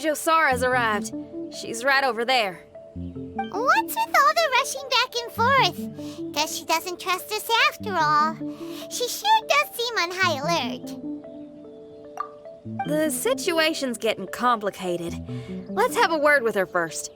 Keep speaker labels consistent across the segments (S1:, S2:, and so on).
S1: Kujo Sara's arrived. She's right over there.
S2: What's with all the rushing back and forth? Guess she doesn't trust us after all. She sure does seem on high alert.
S1: The situation's getting complicated. Let's have a word with her first.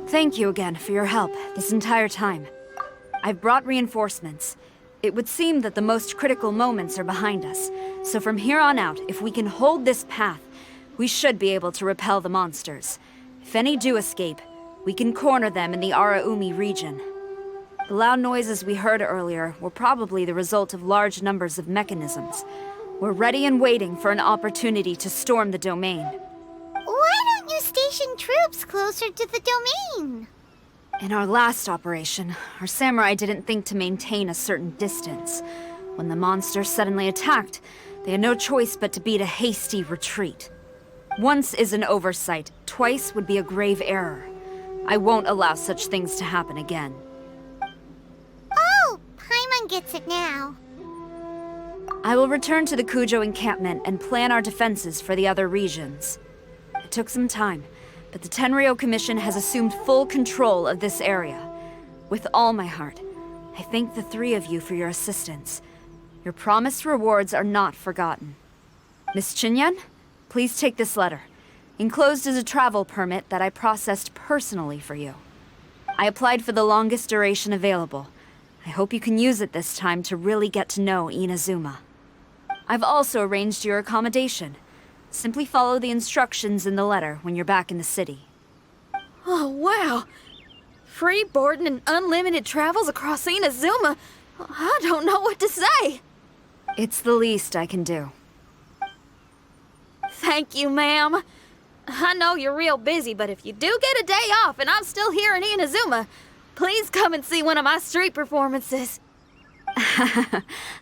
S3: Thank you again for your help this entire time. I've brought reinforcements. It would seem that the most critical moments are behind us, so from here on out, if we can hold this path, we should be able to repel the monsters. If any do escape, we can corner them in the Araumi region. The loud noises we heard earlier were probably the result of large numbers of mechanisms. We're ready and waiting for an opportunity to storm the domain.
S2: Why don't you station troops closer to the domain?
S3: In our last operation, our samurai didn't think to maintain a certain distance. When the monsters suddenly attacked, they had no choice but to beat a hasty retreat. Once is an oversight, twice would be a grave error. I won't allow such things to happen again.
S2: Oh, Paimon gets it now.
S3: I will return to the Kujo encampment and plan our defenses for the other regions. It took some time, but the Tenryou Commission has assumed full control of this area. With all my heart, I thank the three of you for your assistance. Your promised rewards are not forgotten. Miss Chinyan, please take this letter. Enclosed is a travel permit that I processed personally for you. I applied for the longest duration available. I hope you can use it this time to really get to know Inazuma. I've also arranged your accommodation. Simply follow the instructions in the letter when you're back in the city.
S1: Oh, wow. Free boarding and unlimited travels across Inazuma. I don't know what to say.
S3: It's the least I can do.
S1: Thank you, ma'am. I know you're real busy, but if you do get a day off and I'm still here in Inazuma, please come and see one of my street performances.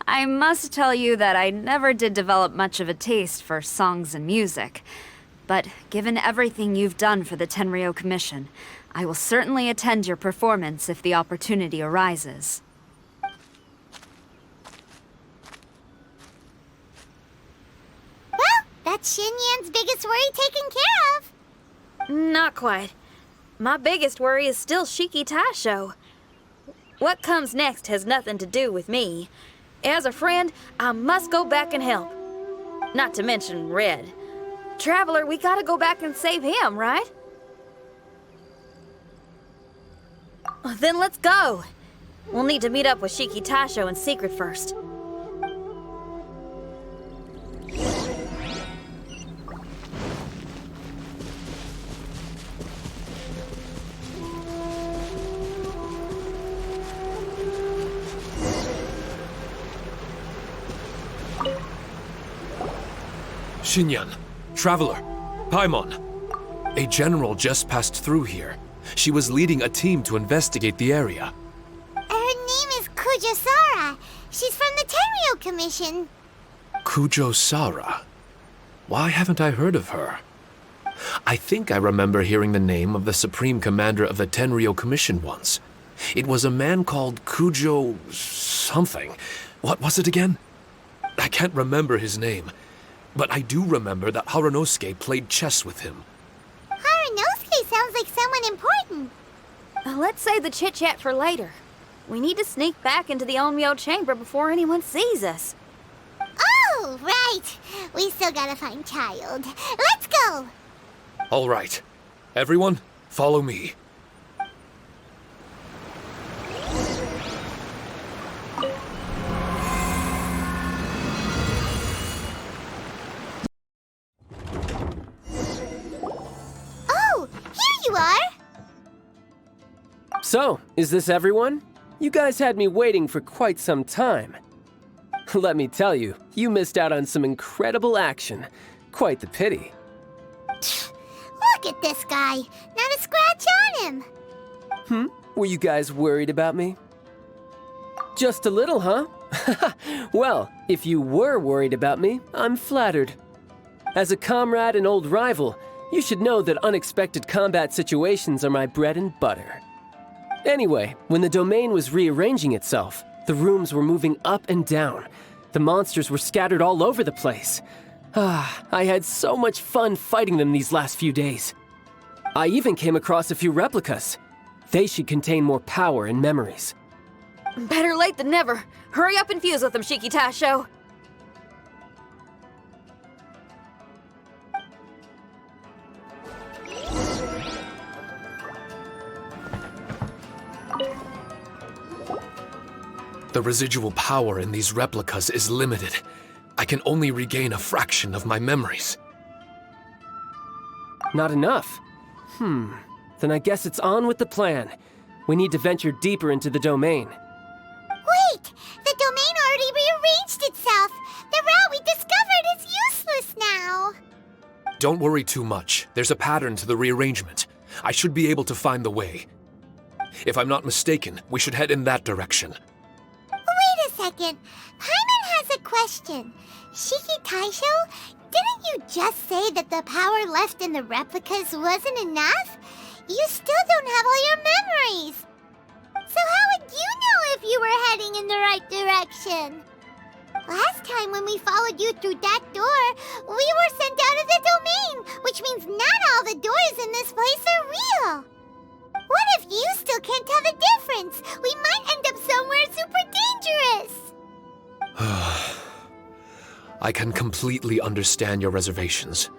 S3: I must tell you that I never did develop much of a taste for songs and music. But given everything you've done for the Tenryou Commission, I will certainly attend your performance if the opportunity arises.
S2: Well, that's Xinyan's biggest worry taken care of.
S1: Not quite. My biggest worry is still Shiki Taisho. What comes next has nothing to do with me. As a friend, I must go back and help. Not to mention Red. Traveler, we gotta go back and save him, right? Then let's go. We'll need to meet up with Shiki Taisho in secret first.
S4: Xinyan, Traveler, Paimon. A general just passed through here. She was leading a team to investigate the area.
S2: Her name is Kujo Sara. She's from the Tenryou Commission.
S4: Kujo Sara? Why haven't I heard of her? I think I remember hearing the name of the Supreme Commander of the Tenryou Commission once. It was a man called Kujo... something. What was it again? I can't remember his name. But I do remember that Haranosuke played chess with him.
S2: Haranosuke sounds like someone important.
S1: Let's save the chit-chat for later. We need to sneak back into the Onmyo chamber before anyone sees us.
S2: Oh, right. We still gotta find Child. Let's go.
S4: All right. Everyone, follow me.
S2: You are?
S5: So, is this everyone? You guys had me waiting for quite some time. Let me tell you, you missed out on some incredible action. Quite the pity.
S2: Look at this guy. Not a scratch on him.
S5: Were you guys worried about me? Just a little, huh? Well, if you were worried about me, I'm flattered. As a comrade and old rival, you should know that unexpected combat situations are my bread and butter. Anyway, when the domain was rearranging itself, the rooms were moving up and down. The monsters were scattered all over the place. I had so much fun fighting them these last few days. I even came across a few replicas. They should contain more power and memories.
S1: Better late than never. Hurry up and fuse with them, Shiki Tasho.
S4: The residual power in these replicas is limited. I can only regain a fraction of my memories.
S5: Not enough? Then I guess it's on with the plan. We need to venture deeper into the domain.
S2: Wait! The domain already rearranged itself! The route we discovered is useless now!
S4: Don't worry too much. There's a pattern to the rearrangement. I should be able to find the way. If I'm not mistaken, we should head in that direction.
S2: Wait a second. Paimon has a question. Shiki Taisho, didn't you just say that the power left in the replicas wasn't enough? You still don't have all your memories. So how would you know if you were heading in the right direction? Last time when we followed you through that door, we were sent out of the domain, which means not all the doors in this place are real. What if you still can't tell the difference? We might end up somewhere super dangerous.
S4: I can completely understand your reservations.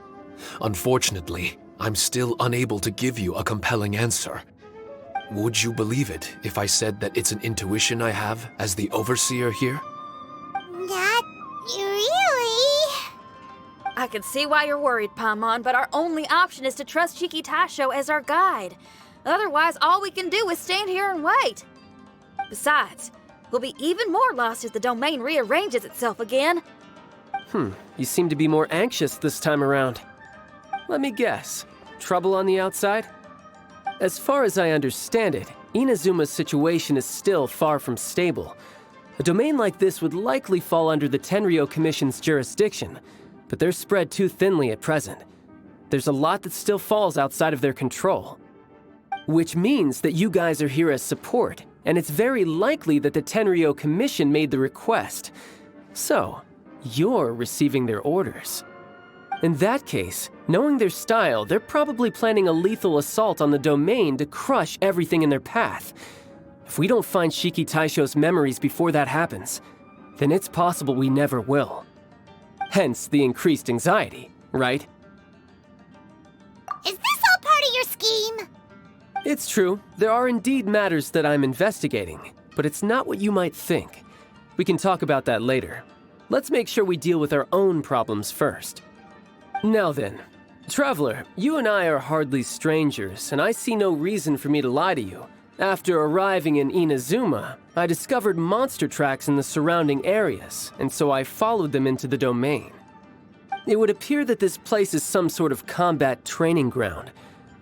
S4: Unfortunately, I'm still unable to give you a compelling answer. Would you believe it if I said that it's an intuition I have as the overseer here?
S2: Not really.
S1: I can see why you're worried, Paimon, but our only option is to trust Shiki Tasho as our guide. Otherwise, all we can do is stand here and wait. Besides, we'll be even more lost if the domain rearranges itself again.
S5: You seem to be more anxious this time around. Let me guess. Trouble on the outside? As far as I understand it, Inazuma's situation is still far from stable. A domain like this would likely fall under the Tenryou Commission's jurisdiction, but they're spread too thinly at present. There's a lot that still falls outside of their control. Which means that you guys are here as support, and it's very likely that the Tenryou Commission made the request. So, you're receiving their orders. In that case, knowing their style, they're probably planning a lethal assault on the domain to crush everything in their path. If we don't find Shiki Taisho's memories before that happens, then it's possible we never will. Hence the increased anxiety, right?
S2: Is this all part of your scheme?
S5: It's true, there are indeed matters that I'm investigating, but it's not what you might think. We can talk about that later. Let's make sure we deal with our own problems first. Now then, Traveler, you and I are hardly strangers, and I see no reason for me to lie to you. After arriving in Inazuma, I discovered monster tracks in the surrounding areas, and so I followed them into the domain. It would appear that this place is some sort of combat training ground.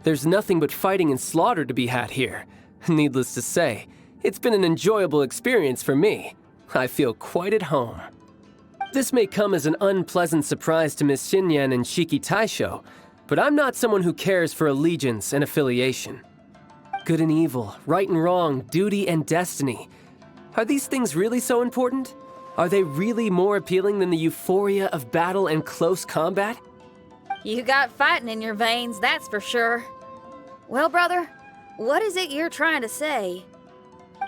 S5: There's nothing but fighting and slaughter to be had here. Needless to say, it's been an enjoyable experience for me. I feel quite at home. This may come as an unpleasant surprise to Miss Xinyan and Shiki Taisho, but I'm not someone who cares for allegiance and affiliation. Good and evil, right and wrong, duty and destiny. Are these things really so important? Are they really more appealing than the euphoria of battle and close combat?
S1: You got fighting in your veins, that's for sure. Well, brother, what is it you're trying to say?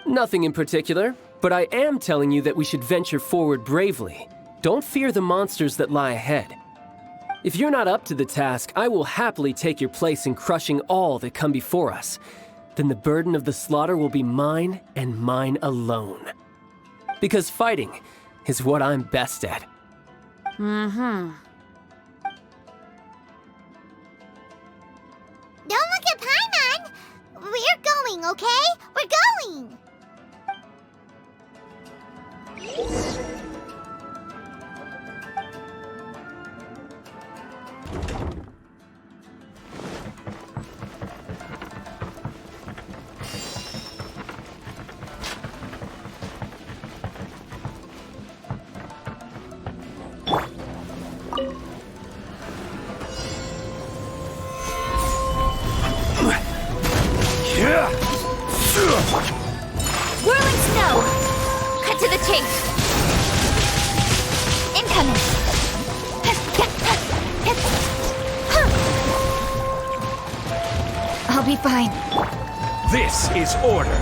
S5: Nothing in particular, but I am telling you that we should venture forward bravely. Don't fear the monsters that lie ahead. If you're not up to the task, I will happily take your place in crushing all that come before us. Then the burden of the slaughter will be mine and mine alone. Because fighting is what I'm best at.
S2: Don't look at Paimon! We're going, okay? We're going! I'll be fine.
S6: This is order.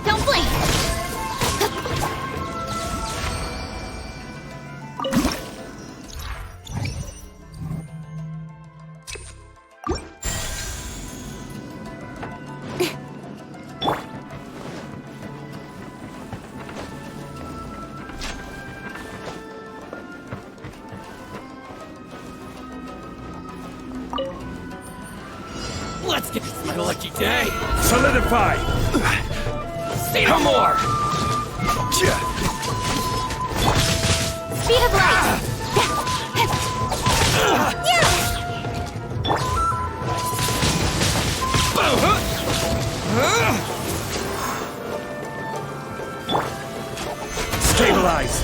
S2: Don't blink!
S5: Let's get this like a lucky day.
S6: Solidify.
S5: Say no more.
S2: Speed of light!
S6: Stabilize.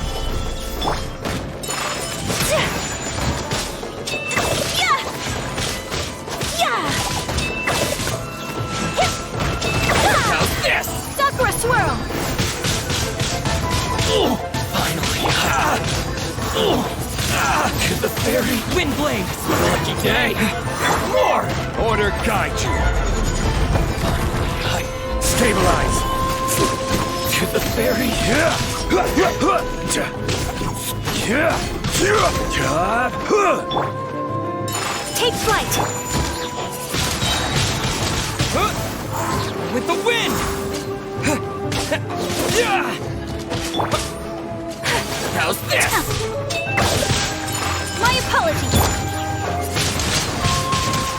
S5: How's this?
S2: Sakura swirl!
S5: Finally. To the fairy wind blade. Lucky day. More.
S6: Order guide you. Stabilize.
S5: To the fairy.
S2: Take flight!
S5: With the wind. How's this?
S2: My apologies!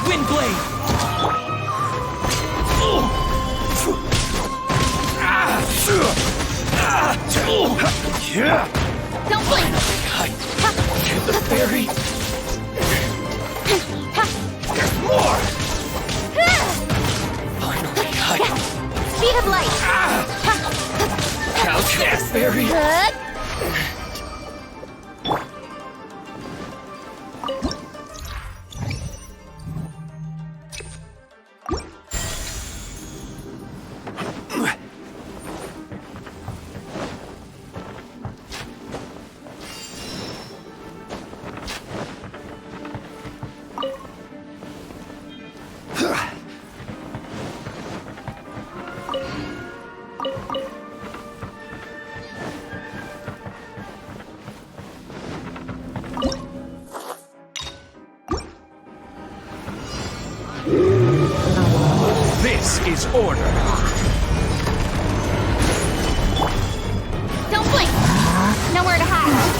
S5: Wind blade.
S2: Don't blink!
S5: To the fairy. There's more. Finally.
S2: Speed of light!
S5: How's this, fairy?
S6: This is order.
S2: Don't blink! Nowhere to hide!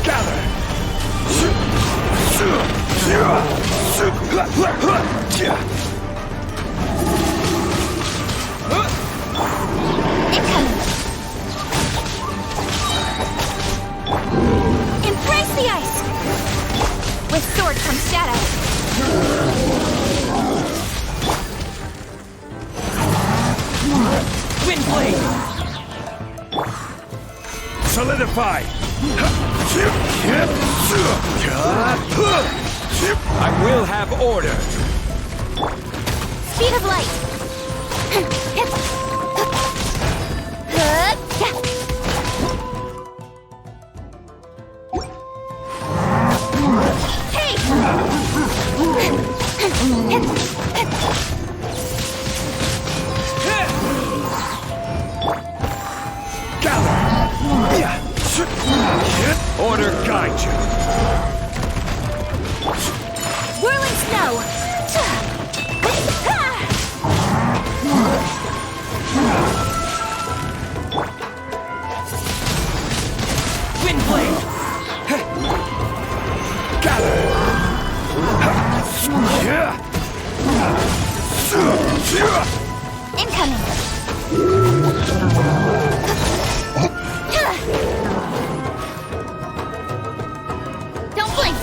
S6: Gather.
S2: Embrace the ice! With sword comes shadow.
S5: Wind blade.
S6: Solidify. I will have order.
S2: Speed of light!
S6: Order guide you.
S2: Whirling snow!
S5: Wind blade.
S6: Gather.
S2: Incoming! Don't blink!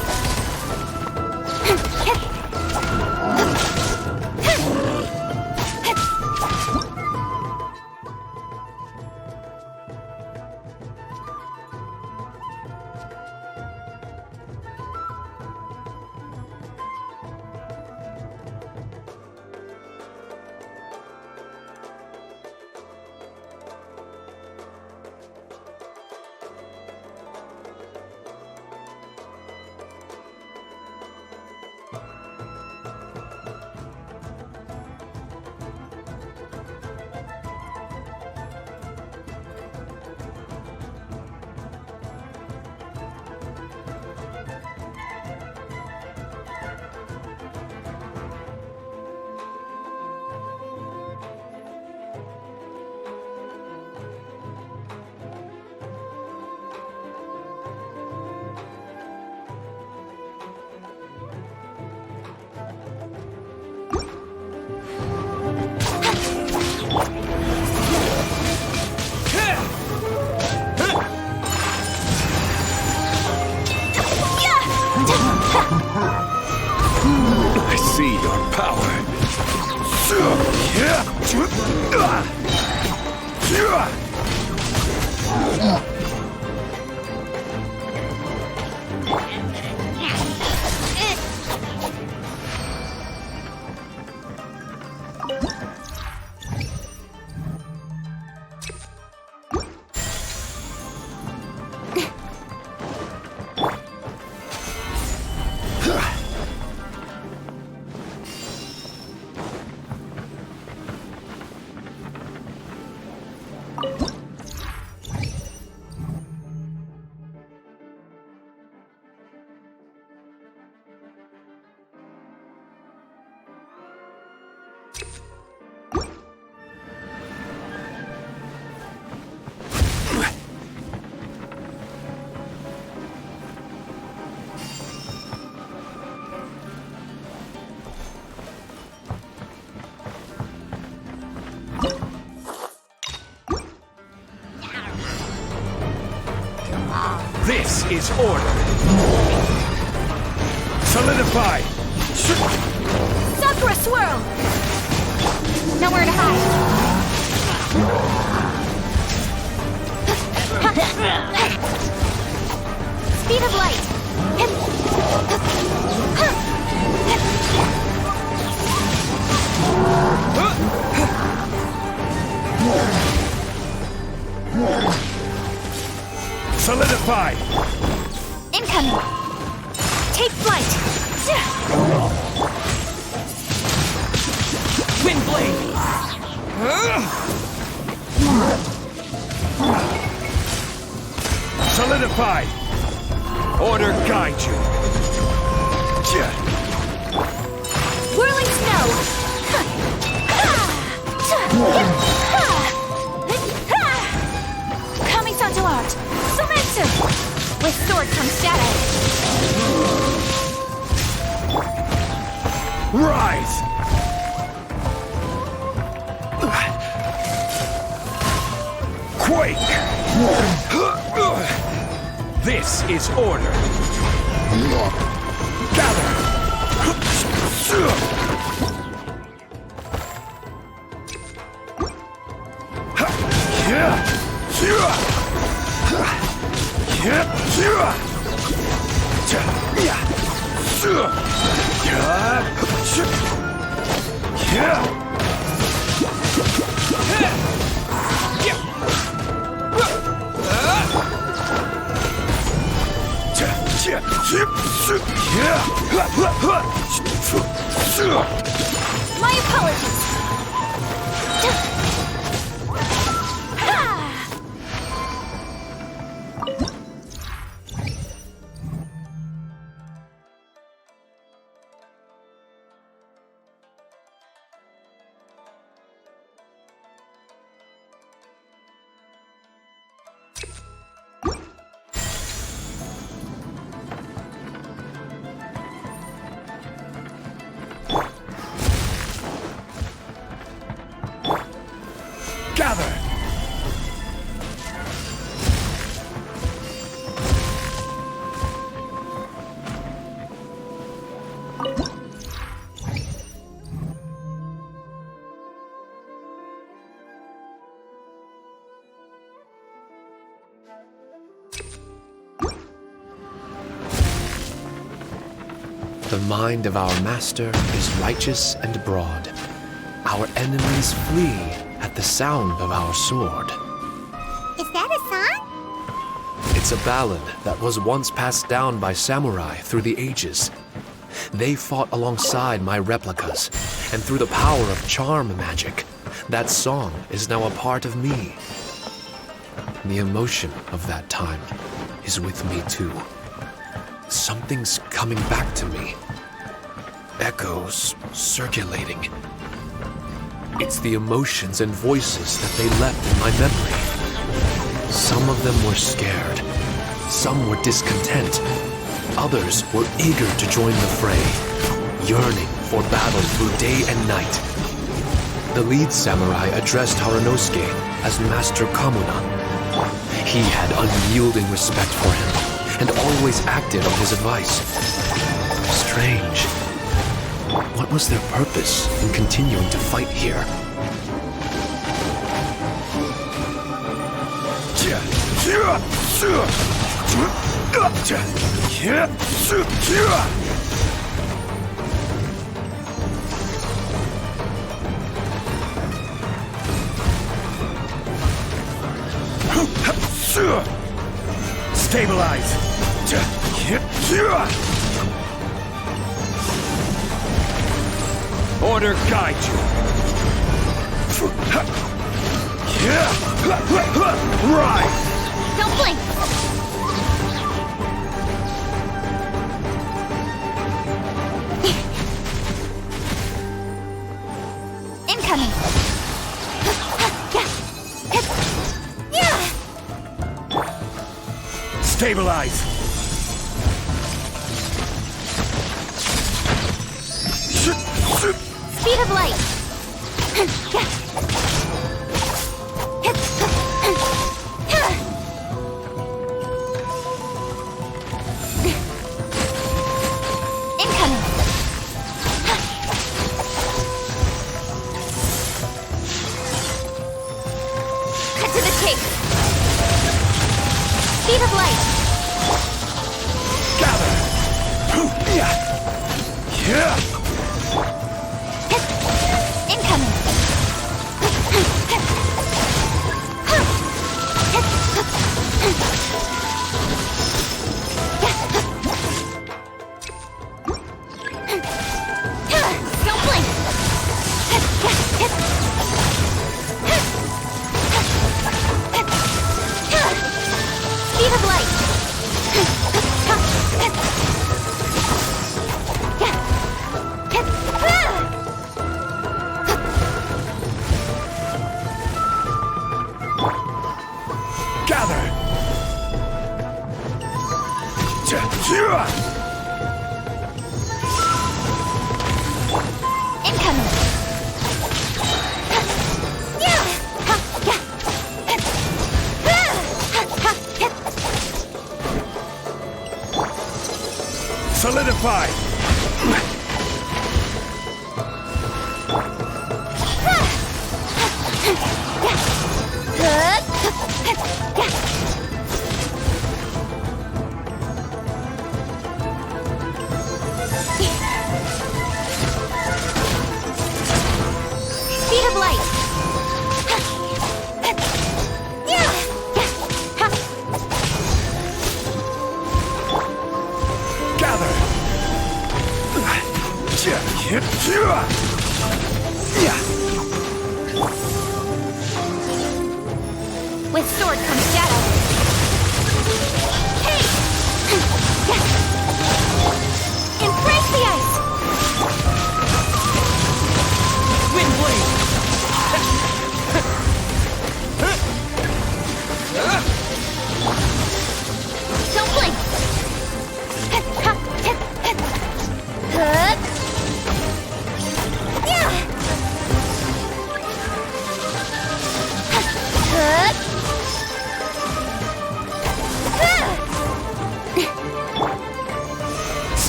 S6: I see your power. This is order. Solidify.
S1: Sakura swirl! Nowhere to hide. Speed of light.
S6: Solidify.
S1: Incoming. Take flight.
S5: Wind blade!
S6: Solidify. Order guide you.
S1: Whirling snow. Kami-san to art. Sumetsu. With sword from shadow.
S6: Rise. Quake. This is order. Gather.
S1: My apologies.
S6: Gather.
S4: The mind of our master is righteous and broad. Our enemies flee at the sound of our sword.
S2: Is that a song?
S4: It's a ballad that was once passed down by samurai through the ages. They fought alongside my replicas, and through the power of charm magic, that song is now a part of me. The emotion of that time is with me too. Something's coming back to me. Echoes circulating. It's the emotions and voices that they left in my memory. Some of them were scared. Some were discontent. Others were eager to join the fray, yearning for battle through day and night. The lead samurai addressed Haranosuke as Master Kamuna. He had unyielding respect for him, and always acted on his advice. Strange. What was their purpose in continuing to fight here?
S6: Stabilize! Order guide you! Right!
S2: Don't blink! Incoming!
S6: Stabilize!
S2: Speed of light! Incoming! Cut to the chase! Speed of light!
S6: Gather!
S2: Incoming! Don't blink! Speed of light!
S6: Gather!
S2: Incoming!
S6: Solidify!
S2: Speed of light!
S6: Gather!
S2: With sword comes shadow. Hey! Embrace the ice!
S6: Wind blade!
S2: Don't blink!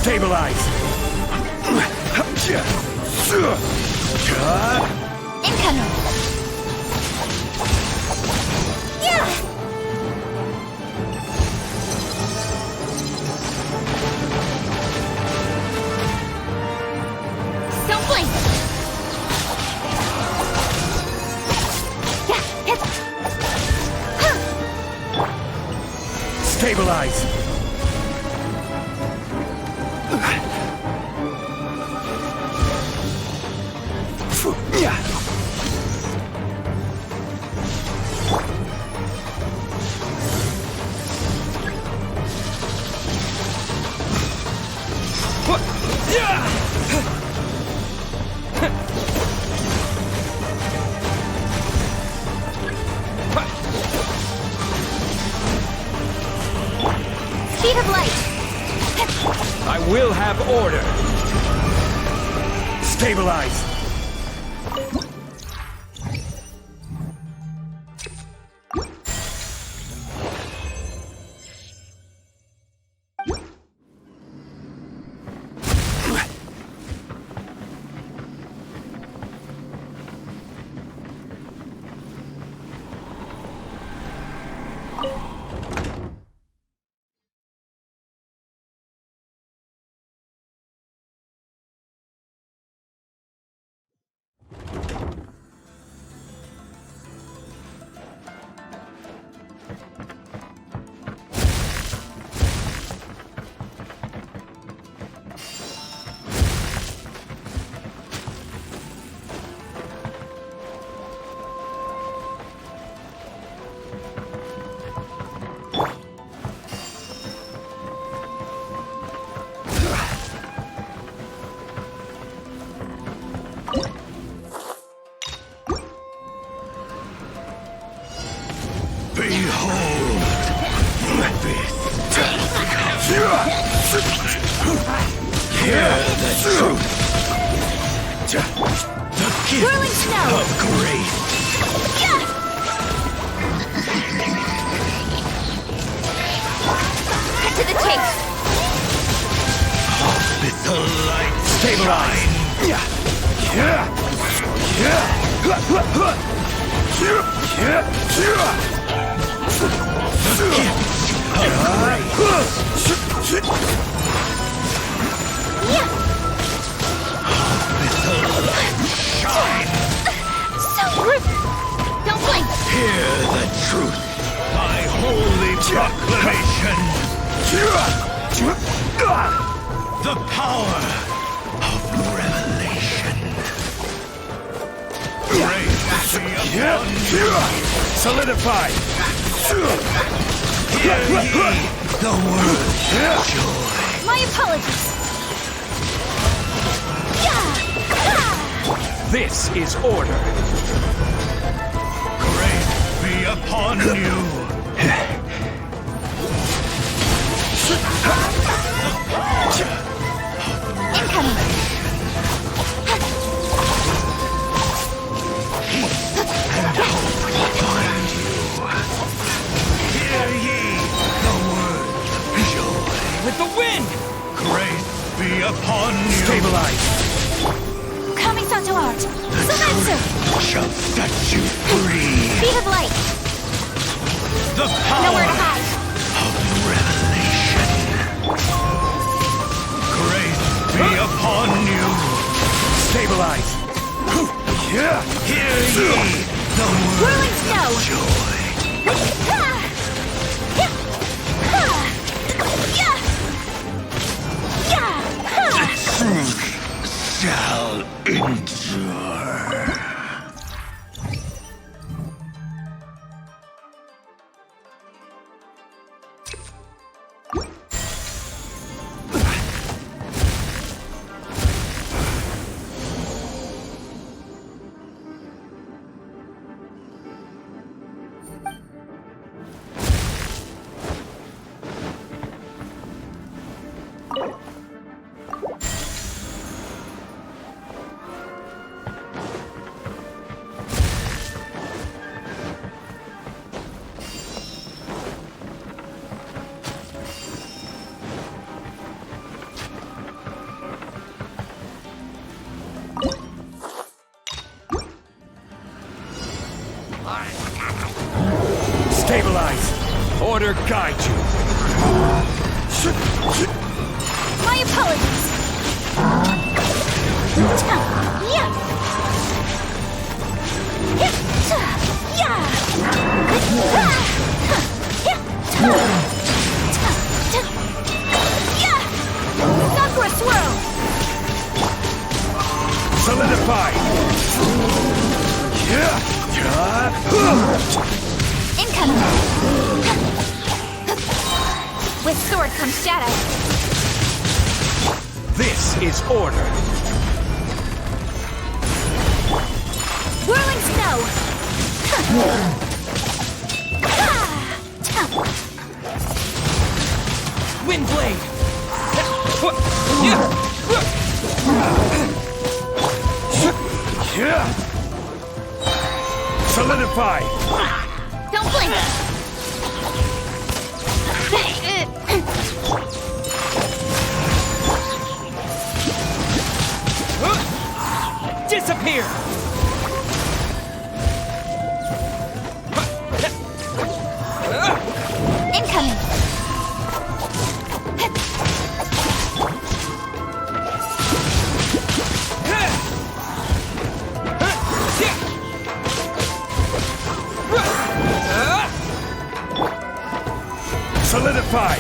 S6: Stabilize!
S2: Incoming! Don't blink!
S6: Stabilize!
S2: Speed of light!
S6: I will have order! Stabilize! Hear the truth. The gift
S1: Whirling snow.
S6: of grace.
S1: Cut to the chase.
S6: The light stabilize.
S1: So quick. Don't blink.
S6: Hear the truth. My holy proclamation. The power of revelation. Grace be upon you. Solidify. Hear ye the word joy.
S1: My apologies.
S6: This is order. Grace be upon you.
S1: Incoming.
S6: Hear ye the word joy.
S5: With the wind!
S6: Grace be upon you.
S5: Stabilize!
S1: Coming Santo Art. Sumetsu.
S6: Shall set you free.
S1: Speed of light.
S6: The power
S1: Nowhere to hide.
S6: of revelation. Grace be upon you. Stabilize. Hear ye the word
S1: Whirling snow.
S6: joy. Truth shall endure. Stabilize. Order guide you.
S1: My apologies. Sakura swirl.
S6: Solidify.
S1: Incoming. With sword comes shadow.
S6: This is order.
S1: Whirling snow.
S5: Wind blade!
S6: Solidify.
S1: Don't blink.
S5: Disappear!
S1: Incoming.
S6: Solidify.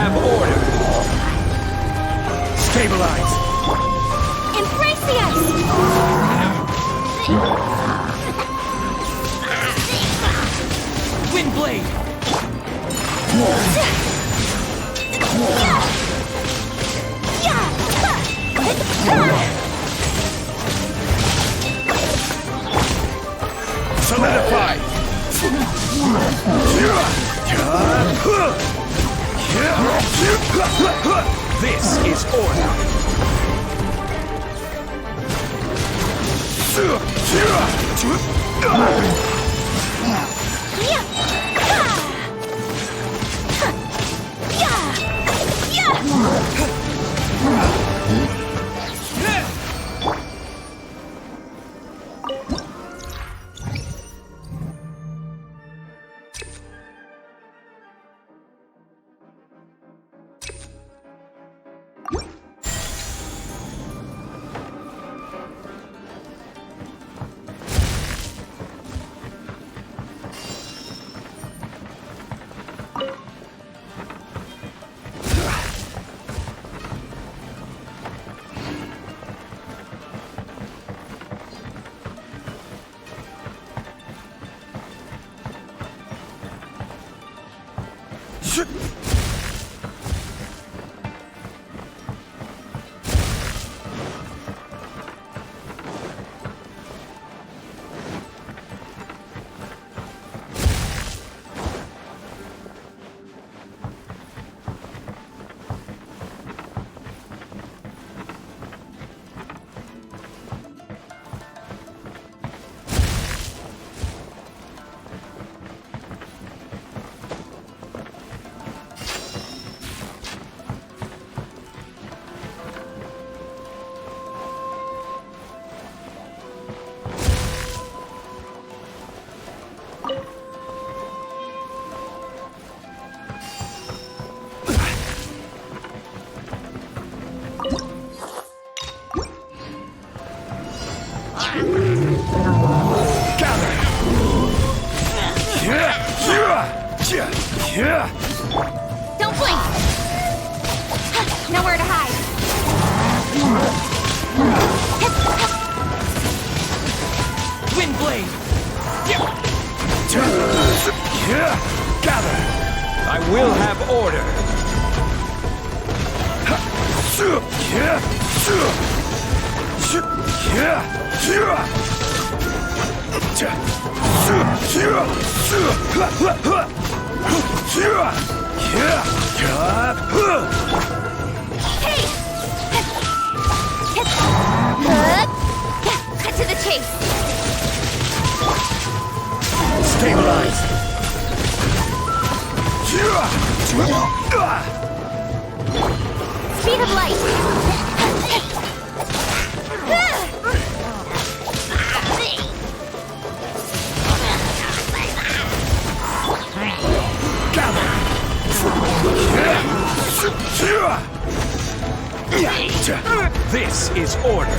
S6: have order. Stabilize.
S2: Embrace the ice!
S5: Wind blade!
S6: Solidify. This is order.
S2: Don't blink! Nowhere to hide!
S5: Wind blade!
S6: Gather! I will have order!
S2: Hey! Cut to the chase!
S6: Stabilize!
S2: Speed of light!
S6: This is order.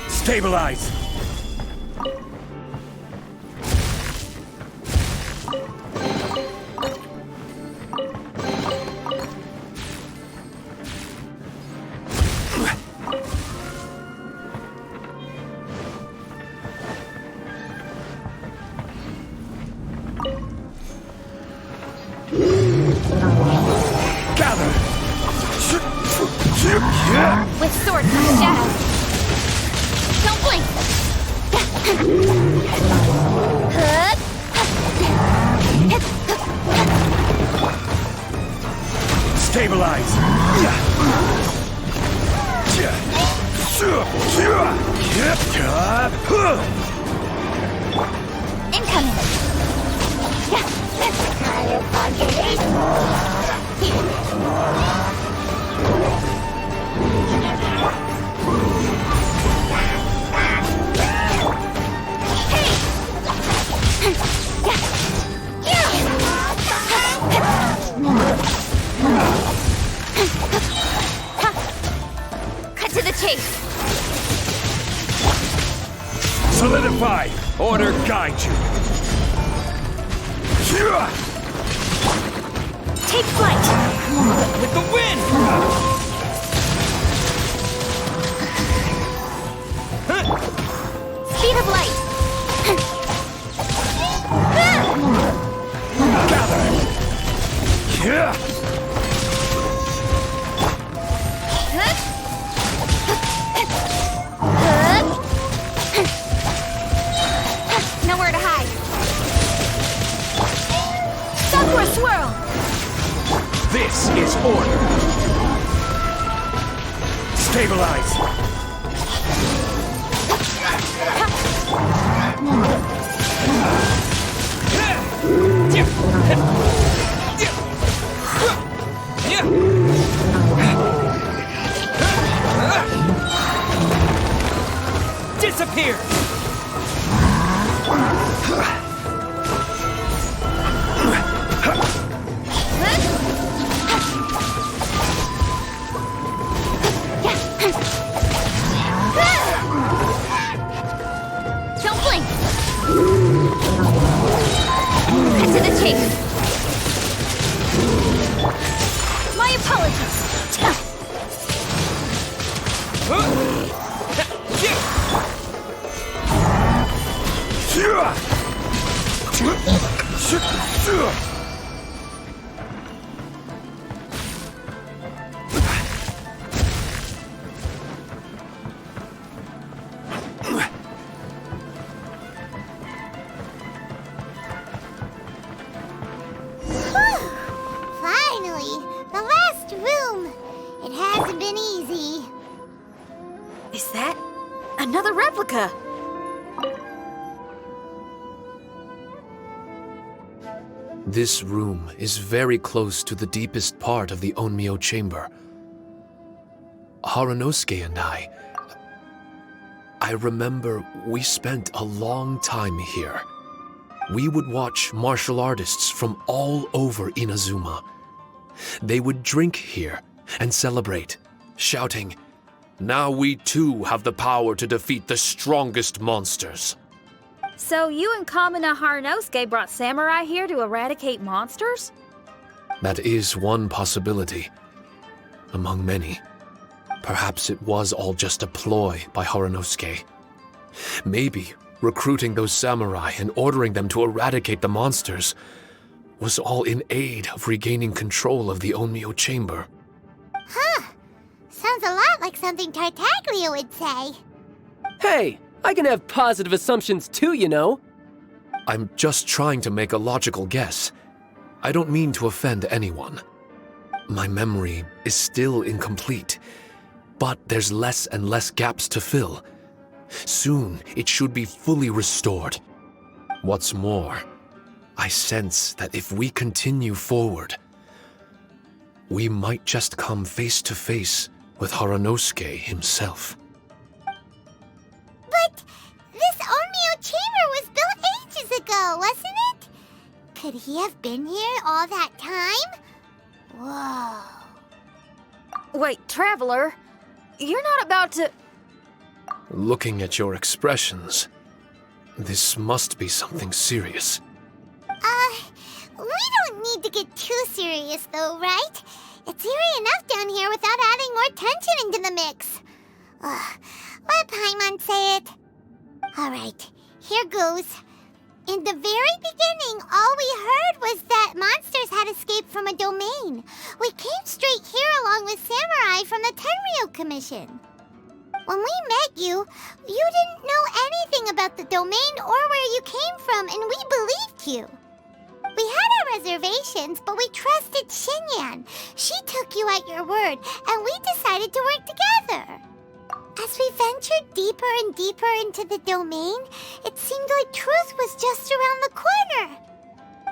S6: Stabilize!
S1: With sword punch jab. Don't blink.
S6: Stabilize!
S1: Incoming. Cut to the chase.
S6: Solidify! Order guide you!
S1: Take flight.
S6: With the wind!
S1: Speed of light.
S6: Gather!
S1: Nowhere to hide. Sakura swirl.
S6: This is order! Stabilize!
S5: Disappear!
S1: Don't blink. Cut to the chase. My apologies.
S2: Finally, the last room. It hasn't been easy.
S1: Is that another replica?
S4: This room is very close to the deepest part of the Onmyo chamber. Haranosuke and I remember we spent a long time here. We would watch martial artists from all over Inazuma. They would drink here and celebrate, shouting, "Now we too have the power to defeat the strongest monsters."
S1: So you and Kamina Haranosuke brought samurai here to eradicate monsters?
S4: That is one possibility, among many. Perhaps it was all just a ploy by Haranosuke. Maybe recruiting those samurai and ordering them to eradicate the monsters was all in aid of regaining control of the Onmyo chamber.
S2: Huh. Sounds a lot like something Tartaglia would say.
S5: Hey, I can have positive assumptions too, you know.
S4: I'm just trying to make a logical guess. I don't mean to offend anyone. My memory is still incomplete, but there's less and less gaps to fill. Soon, it should be fully restored. What's more, I sense that if we continue forward, we might just come face to face with Haranosuke himself.
S2: But this Onmyo chamber was built ages ago, wasn't it? Could he have been here all that time? Whoa.
S1: Wait, Traveler, you're not about to...
S4: Looking at your expressions, this must be something serious.
S2: We don't need to get too serious though, right? It's eerie enough down here without adding more tension into the mix. Let Paimon say it. Alright, here goes. In the very beginning, all we heard was that monsters had escaped from a domain. We came straight here along with samurai from the Tenryou Commission. When we met you, you didn't know anything about the domain or where you came from, and we believed you. We had our reservations, but we trusted Xinyan. She took you at your word, and we decided to work together. As we ventured deeper and deeper into the domain, it seemed like truth was just around the corner.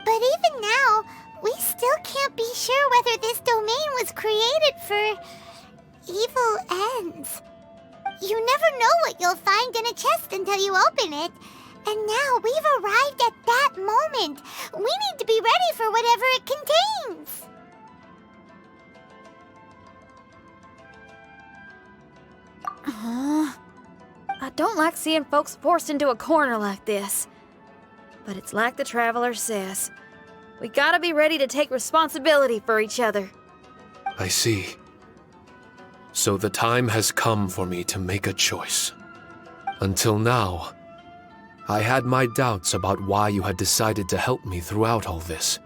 S2: But even now, we still can't be sure whether this domain was created for evil ends. You never know what you'll find in a chest until you open it. And now we've arrived at that moment. We need to be ready for whatever it contains.
S1: I don't like seeing folks forced into a corner like this. But it's like the Traveler says. We gotta be ready to take responsibility for each other.
S4: I see. So the time has come for me to make a choice. Until now, I had my doubts about why you had decided to help me throughout all this.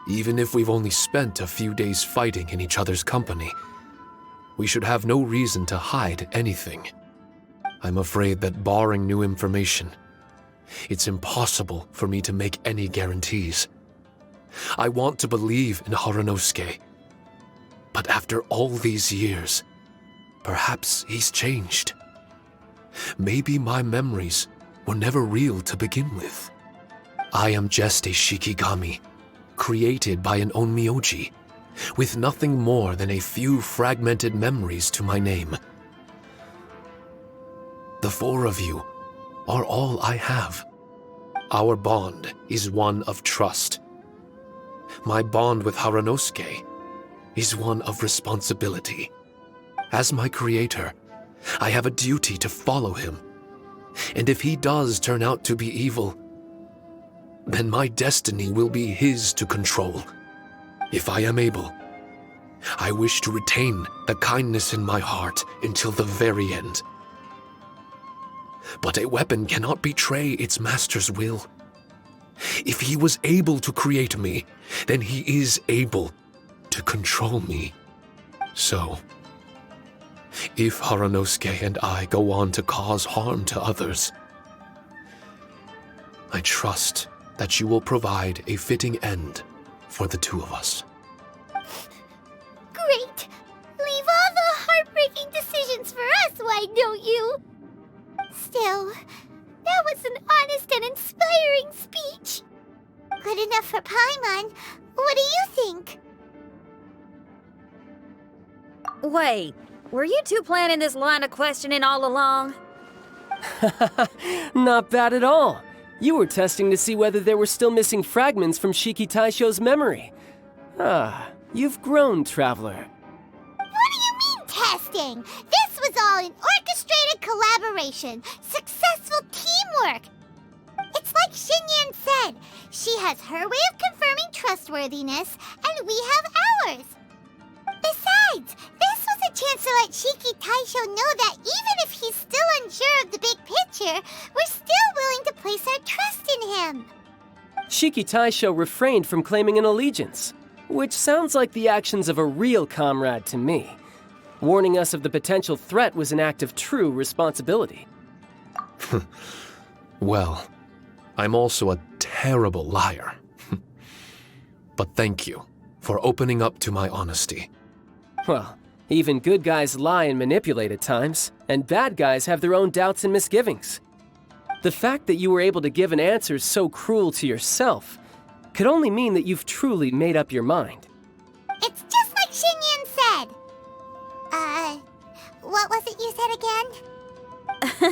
S4: Even if we've only spent a few days fighting in each other's company, we should have no reason to hide anything. I'm afraid that barring new information, it's impossible for me to make any guarantees. I want to believe in Haranosuke, but after all these years, perhaps he's changed. Maybe my memories were never real to begin with. I am just a Shikigami, created by an onmyoji, with nothing more than a few fragmented memories to my name. The four of you are all I have. Our bond is one of trust. My bond with Haranosuke is one of responsibility. As my creator, I have a duty to follow him. And if he does turn out to be evil, then my destiny will be his to control. If I am able, I wish to retain the kindness in my heart until the very end. But a weapon cannot betray its master's will. If he was able to create me, then he is able to control me. So, if Haranosuke and I go on to cause harm to others, I trust that you will provide a fitting end for the two of us.
S2: Great! Leave all the heartbreaking decisions for us, why don't you? Still, that was an honest and inspiring speech. Good enough for Paimon. What do you think?
S1: Wait, were you two planning this line of questioning all along?
S5: Not bad at all. You were testing to see whether there were still missing fragments from Shiki Taisho's memory. Ah, you've grown, Traveler.
S2: What do you mean, testing? This was all an orchestrated collaboration, successful teamwork. It's like Xinyan said, she has her way of confirming trustworthiness, and we have ours. Besides, this was a chance to let Shiki Taisho know that even if he's still unsure of the big picture, we're still willing to place our trust in him.
S5: Shiki Taisho refrained from claiming an allegiance, which sounds like the actions of a real comrade to me. Warning us of the potential threat was an act of true responsibility.
S4: Well, I'm also a terrible liar. But thank you for opening up to my honesty.
S5: Well, even good guys lie and manipulate at times, and bad guys have their own doubts and misgivings. The fact that you were able to give an answer so cruel to yourself could only mean that you've truly made up your mind.
S2: It's just like Xinyan said. What was it you said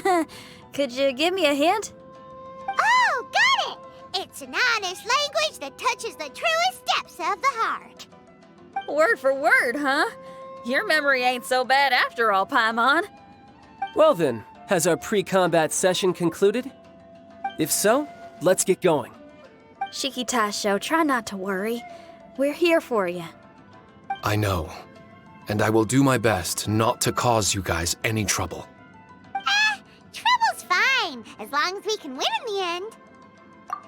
S2: again?
S1: Could you give me a hint?
S2: Oh, got it! It's an honest language that touches the truest depths of the heart.
S1: Word for word, huh? Your memory ain't so bad after all, Paimon.
S5: Well then, has our pre-combat session concluded? If so, let's get going.
S1: Shiki Taisho, try not to worry. We're here for you.
S4: I know, and I will do my best not to cause you guys any trouble.
S2: Trouble's fine, as long as we can win in the end.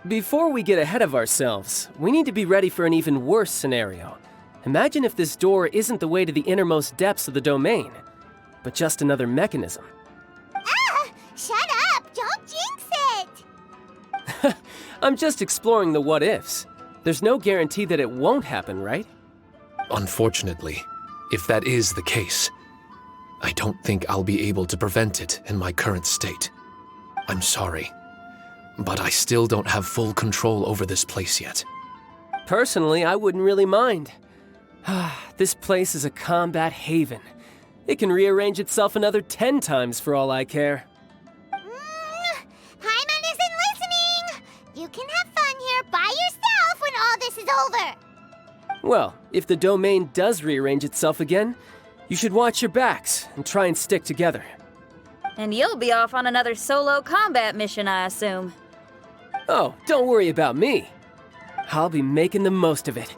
S5: Before we get ahead of ourselves, we need to be ready for an even worse scenario. Imagine if this door isn't the way to the innermost depths of the domain, but just another mechanism.
S2: Ah! Shut up! Don't jinx it!
S5: I'm just exploring the what-ifs. There's no guarantee that it won't happen, right?
S4: Unfortunately, if that is the case, I don't think I'll be able to prevent it in my current state. I'm sorry, but I still don't have full control over this place yet.
S5: Personally, I wouldn't really mind. This place is a combat haven. It can rearrange itself another 10 times for all I care.
S2: Paimon isn't listening! You can have fun here by yourself when all this is over!
S5: Well, if the domain does rearrange itself again, you should watch your backs and try and stick together.
S1: And you'll be off on another solo combat mission, I assume.
S5: Oh, don't worry about me. I'll be making the most of it.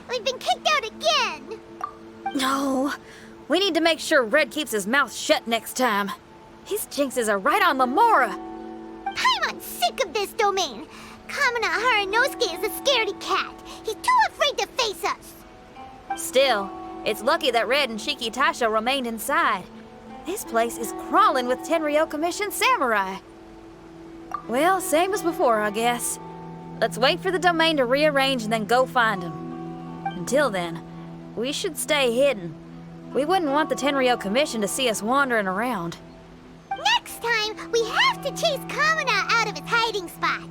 S2: We've been kicked out again!
S1: No, we need to make sure Red keeps his mouth shut next time. His jinxes are right on Lamora.
S2: Paimon's sick of this domain. Kamina Haranosuke is a scaredy cat. He's too afraid to face us.
S1: Still, it's lucky that Red and Shiki Taisho remained inside. This place is crawling with Tenryou Commission samurai. Well, same as before, I guess. Let's wait for the domain to rearrange and then go find him. Until then, we should stay hidden. We wouldn't want the Tenryou Commission to see us wandering around.
S2: Next time, we have to chase Kamina out of his hiding spot.